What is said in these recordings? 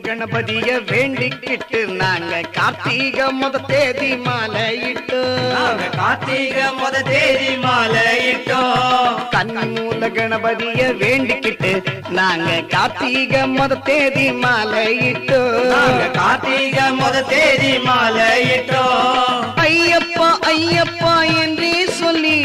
கணபதிய வேண்டிக்கிட்டு நாங்க கார்த்திகை முத தேதி மாலையிட்டோ கார்த்திகை முத தேதி மாலையிட்டோ கண்மூல கணபதிய வேண்டிக்கிட்டு நாங்க கார்த்திகை முத தேதி மாலையிட்டோ கார்த்திகை முத தேதி மாலையிட்டோ ஐயப்பா ஐயப்பா என்றே சொல்லி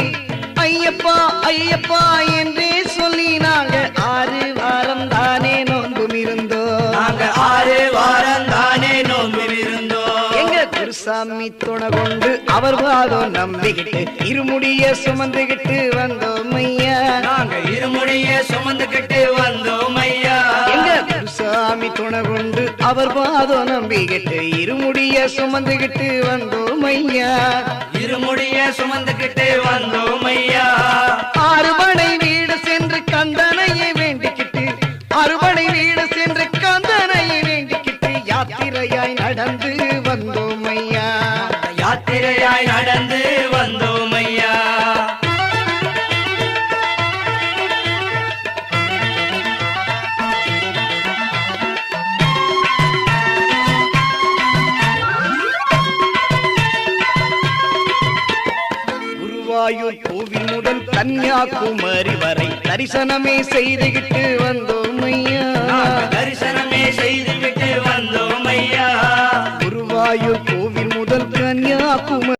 ஐயப்பா ஐயப்பா என்றே சொல்லி நாங்க 6 வாரம் தானே நோன்பும் இருந்தோம் நாங்க 6 வாரம் தானே நோன்பும் இருந்தோம் எங்க குருசாமி துணை கொண்டு அவர் வாதம் நம்பிக்கிட்டு இருமுடிய சுமந்துகிட்டு வந்தோம் ஐயா நாங்க இருமுடிய சுமந்துகிட்டு வந்தோம் ஐயா எங்க குருசாமி துணை கொண்டு அவர் வாதம் நம்பிக்கிட்டு இருமுடிய சுமந்துகிட்டு வந்தோம் ஐயா இருமுடிய சுமந்துகிட்டு வந்தோம் ஐயா அறுபடை வீடு சென்று கந்தனையை வேண்டிக்கிட்டு அறுபடை வீடு சென்று கந்தனையை வேண்டிக்கிட்டு யாத்திரையாய் நடந்து வந்தோம் ஐயா யாத்திரையாய் நடந்து வந்தோம் ஐயா குருவாயூர் கோவில் முதல் கன்னியாகுமரி வரை தரிசனமே செய்துகிட்டு வந்தோம் ஐயா தரிசனமே செய்துவிட்டு வந்தோம் ஐயா குருவாயூர் கோவில் முதல் கன்னியாகுமரி